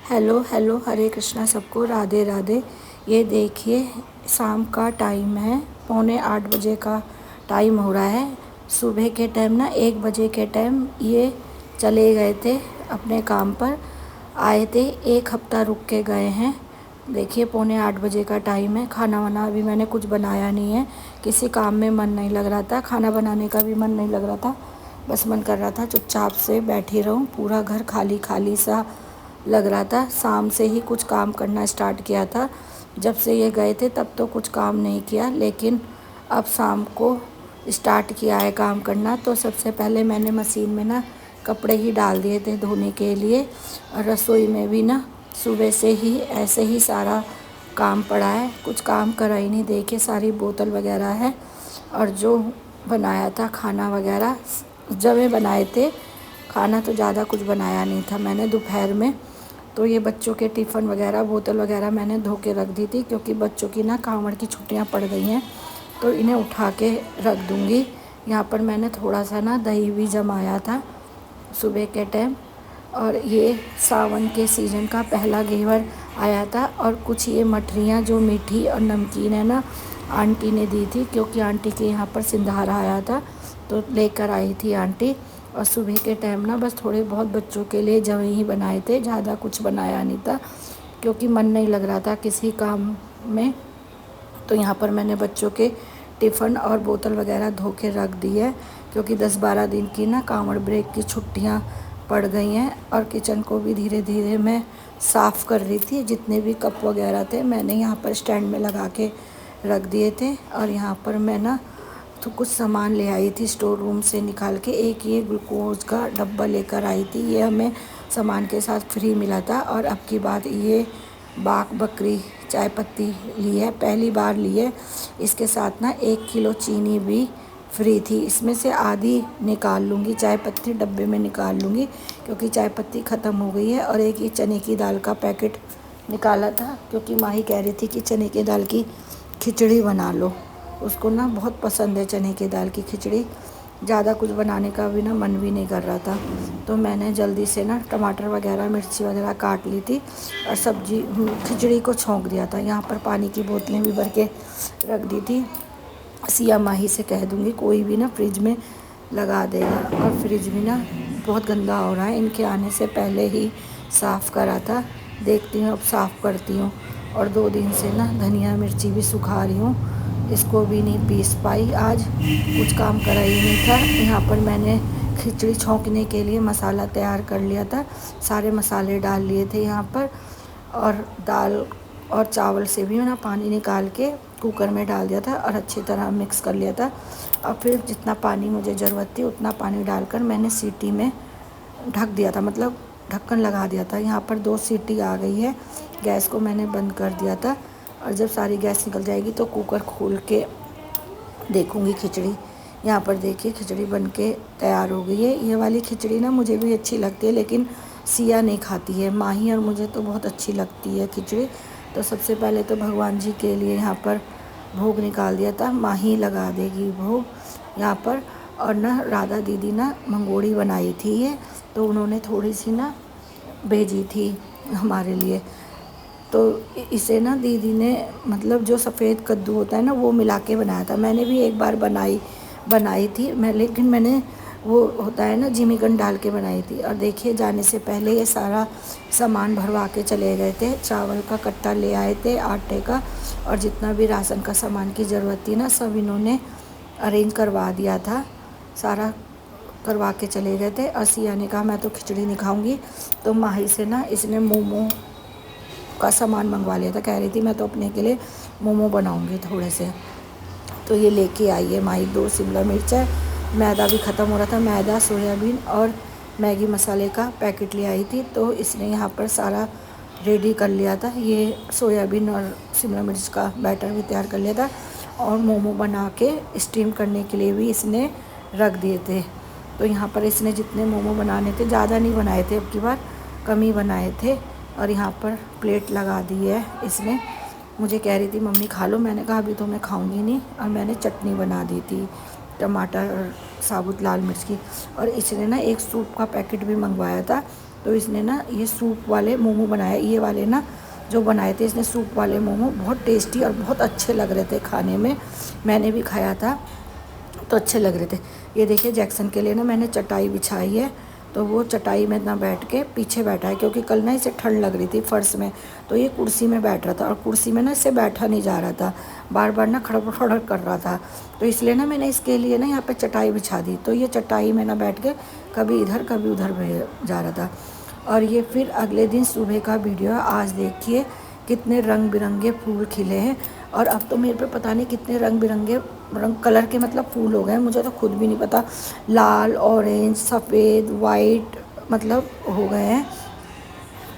Hello hello, हरे कृष्णा सबको, राधे राधे। ये देखिए, शाम का टाइम है, 7:45 का टाइम हो रहा है। सुबह के टाइम ना 1 बजे के टाइम ये चले गए थे अपने काम पर, आए थे 1 हफ्ता रुक के गए हैं। देखिए 7:45 का टाइम है। खाना वाना अभी मैंने कुछ बनाया नहीं है, किसी काम में मन नहीं लग रहा था, खाना बनाने का भी मन नहीं लग रहा था। बस मन कर रहा था चुपचाप से बैठी रहूं। पूरा घर खाली खाली सा लग रहा था। शाम से ही कुछ काम करना स्टार्ट किया था। जब से ये गए थे तब तो कुछ काम नहीं किया, लेकिन अब शाम को स्टार्ट किया है काम करना। तो सबसे पहले मैंने मशीन में ना कपड़े ही डाल दिए थे धोने के लिए, और रसोई में भी ना सुबह से ही ऐसे ही सारा काम पड़ा है, कुछ काम करा ही नहीं। देखिए सारी बोतल वगैरह है, और जो बनाया था खाना वगैरह जब बनाए थे। खाना तो ज़्यादा कुछ बनाया नहीं था मैंने दोपहर में। तो ये बच्चों के टिफ़िन वगैरह बोतल वगैरह मैंने धो के रख दी थी, क्योंकि बच्चों की ना कांवड़ की छुट्टियां पड़ गई हैं, तो इन्हें उठा के रख दूँगी। यहाँ पर मैंने थोड़ा सा ना दही भी जमाया था सुबह के टाइम। और ये सावन के सीज़न का पहला घेवर आया था, और कुछ ये मठरियाँ जो मीठी और नमकीन है ना, आंटी ने दी थी, क्योंकि आंटी के यहाँ पर सिंधारा आया था तो लेकर आई थी आंटी। और सुबह के टाइम ना बस थोड़े बहुत बच्चों के लिए जवे ही बनाए थे, ज़्यादा कुछ बनाया नहीं था, क्योंकि मन नहीं लग रहा था किसी काम में। तो यहाँ पर मैंने बच्चों के टिफ़िन और बोतल वगैरह धो के रख दी है, क्योंकि 10-12 दिन की ना कांवड़ ब्रेक की छुट्टियाँ पड़ गई हैं। और किचन को भी धीरे धीरे मैं साफ़ कर रही थी। जितने भी कप वगैरह थे मैंने यहाँ पर स्टैंड में लगा के रख दिए थे। और यहाँ पर मैं ना तो कुछ सामान ले आई थी स्टोर रूम से निकाल के। एक ये ग्लूकोज़ का डब्बा लेकर आई थी, ये हमें सामान के साथ फ्री मिला था। और अब की बात ये बाघ बकरी चाय पत्ती ली है, पहली बार ली है। इसके साथ ना 1 किलो चीनी भी फ्री थी। इसमें से आधी निकाल लूँगी, चाय पत्ती डब्बे में निकाल लूँगी, क्योंकि चाय पत्ती ख़त्म हो गई है। और एक ये चने की दाल का पैकेट निकाला था, क्योंकि माही कह रही थी कि चने की दाल की खिचड़ी बना लो। उसको ना बहुत पसंद है चने की दाल की खिचड़ी। ज़्यादा कुछ बनाने का भी ना मन भी नहीं कर रहा था, तो मैंने जल्दी से ना टमाटर वगैरह मिर्ची वगैरह काट ली थी, और सब्जी खिचड़ी को छौंक दिया था। यहाँ पर पानी की बोतलें भी भर के रख दी थी। सिया माही से कह दूँगी कोई भी ना फ्रिज में लगा देगा। और फ्रिज भी ना बहुत गंदा हो रहा है, इनके आने से पहले ही साफ़ करा था। देखती हूँ अब साफ़ करती हूँ। और 2 दिन से ना धनिया मिर्ची भी सुखा रही हूँ, इसको भी नहीं पीस पाई आज, कुछ काम करा ही नहीं था। यहाँ पर मैंने खिचड़ी छौंकने के लिए मसाला तैयार कर लिया था, सारे मसाले डाल लिए थे यहाँ पर। और दाल और चावल से भी ना पानी निकाल के कुकर में डाल दिया था, और अच्छी तरह मिक्स कर लिया था। और फिर जितना पानी मुझे ज़रूरत थी उतना पानी डालकर मैंने सीटी में ढक दिया था, मतलब ढक्कन लगा दिया था। यहाँ पर 2 सीटी आ गई है, गैस को मैंने बंद कर दिया था। और जब सारी गैस निकल जाएगी तो कुकर खोल के देखूँगी खिचड़ी। यहाँ पर देखिए खिचड़ी बन के तैयार हो गई है। ये वाली खिचड़ी ना मुझे भी अच्छी लगती है, लेकिन सिया नहीं खाती है, माही और मुझे तो बहुत अच्छी लगती है खिचड़ी। तो सबसे पहले तो भगवान जी के लिए यहाँ पर भोग निकाल दिया था, माही लगा देगी भोग यहाँ पर। और ना राधा दीदी ना मंगोड़ी बनाई थी ये, तो उन्होंने थोड़ी सी ना भेजी थी हमारे लिए। तो इसे ना दीदी ने, मतलब जो सफ़ेद कद्दू होता है ना वो मिला के बनाया था। मैंने भी एक बार बनाई थी मैं, लेकिन मैंने वो होता है ना जिमीकंद डाल के बनाई थी। और देखिए जाने से पहले ये सारा सामान भरवा के चले गए थे। चावल का कट्टा ले आए थे, आटे का, और जितना भी राशन का सामान की ज़रूरत थी ना सब इन्होंने अरेंज करवा दिया था, सारा करवा के चले गए थे। और सिया ने कहा मैं तो खिचड़ी नहीं खाऊंगी, तो माही से ना इसने मोमो का सामान मंगवा लिया था। कह रही थी मैं तो अपने के लिए मोमो बनाऊंगी थोड़े से, तो ये लेके आई है माही 2 शिमला मिर्च है। मैदा भी ख़त्म हो रहा था, मैदा, सोयाबीन और मैगी मसाले का पैकेट ले आई थी, तो इसने यहाँ पर सारा रेडी कर लिया था। ये सोयाबीन और शिमला मिर्च का बैटर भी तैयार कर लिया था, और मोमो बना के स्टीम करने के लिए भी इसने रख दिए थे। तो यहाँ पर इसने जितने मोमो बनाने थे, ज़्यादा नहीं बनाए थे, अब की बार कम ही बनाए थे। और यहाँ पर प्लेट लगा दी है इसने। मुझे कह रही थी मम्मी खा लो, मैंने कहा अभी तो मैं खाऊंगी नहीं। और मैंने चटनी बना दी थी टमाटर और साबुत लाल मिर्च की। और इसने ना एक सूप का पैकेट भी मंगवाया था, तो इसने ना ये सूप वाले मोमो बनाए, ये वाले ना जो बनाए थे इसने सूप वाले मोमो, बहुत टेस्टी और बहुत अच्छे लग रहे थे खाने में। मैंने भी खाया था तो अच्छे लग रहे थे। ये देखिए जैक्सन के लिए ना मैंने चटाई बिछाई है, तो वो चटाई में ना बैठ के पीछे बैठा है, क्योंकि कल ना इसे ठंड लग रही थी फर्श में, तो ये कुर्सी में बैठ रहा था और कुर्सी में ना इससे बैठा नहीं जा रहा था, बार बार ना खड़बड़ खड़बड़ कर रहा था। तो इसलिए ना मैंने इसके लिए ना यहाँ पे चटाई बिछा दी, तो ये चटाई में ना बैठ के कभी इधर कभी उधर जा रहा था। और ये फिर अगले दिन सुबह का वीडियो है। आज देखिए कितने रंग बिरंगे फूल खिले हैं, और अब तो मेरे पे पता नहीं कितने रंग बिरंगे कलर के मतलब फूल हो गए हैं, मुझे तो खुद भी नहीं पता। लाल, ऑरेंज, सफ़ेद, वाइट मतलब हो गए हैं।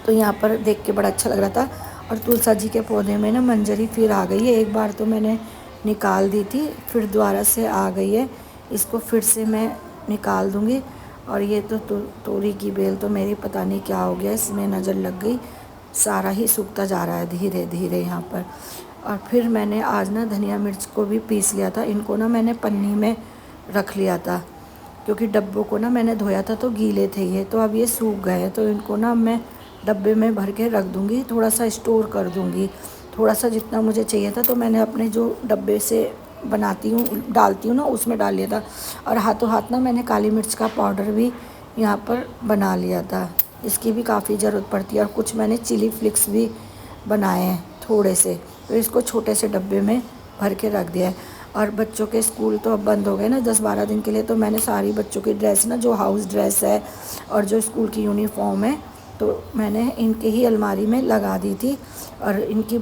तो यहाँ पर देख के बड़ा अच्छा लग रहा था। और तुलसा जी के पौधे में ना मंजरी फिर आ गई है, एक बार तो मैंने निकाल दी थी, फिर दोबारा से आ गई है, इसको फिर से मैं निकाल दूँगी। और ये तो तोरी की बेल तो मेरी पता नहीं क्या हो गया, इसमें नज़र लग गई, सारा ही सूखता जा रहा है धीरे धीरे यहाँ पर। और फिर मैंने आज ना धनिया मिर्च को भी पीस लिया था, इनको ना मैंने पन्नी में रख लिया था, क्योंकि डब्बों को ना मैंने धोया था तो गीले थे ये, तो अब ये सूख गए हैं, तो इनको ना मैं डब्बे में भर के रख दूँगी, थोड़ा सा स्टोर कर दूँगी। थोड़ा सा जितना मुझे चाहिए था तो मैंने अपने जो डब्बे से बनाती हूँ डालती हूँ ना उसमें डाल लिया था। और हाथों हाथ ना मैंने काली मिर्च का पाउडर भी यहाँ पर बना लिया था, इसकी भी काफ़ी ज़रूरत पड़ती है। और कुछ मैंने चिली फ्लिक्स भी बनाए हैं थोड़े से, तो इसको छोटे से डब्बे में भर के रख दिया है। और बच्चों के स्कूल तो अब बंद हो गए ना 10-12 दिन के लिए, तो मैंने सारी बच्चों की ड्रेस ना जो हाउस ड्रेस है और जो स्कूल की यूनिफॉर्म है तो मैंने इनके ही अलमारी में लगा दी थी। और इनकी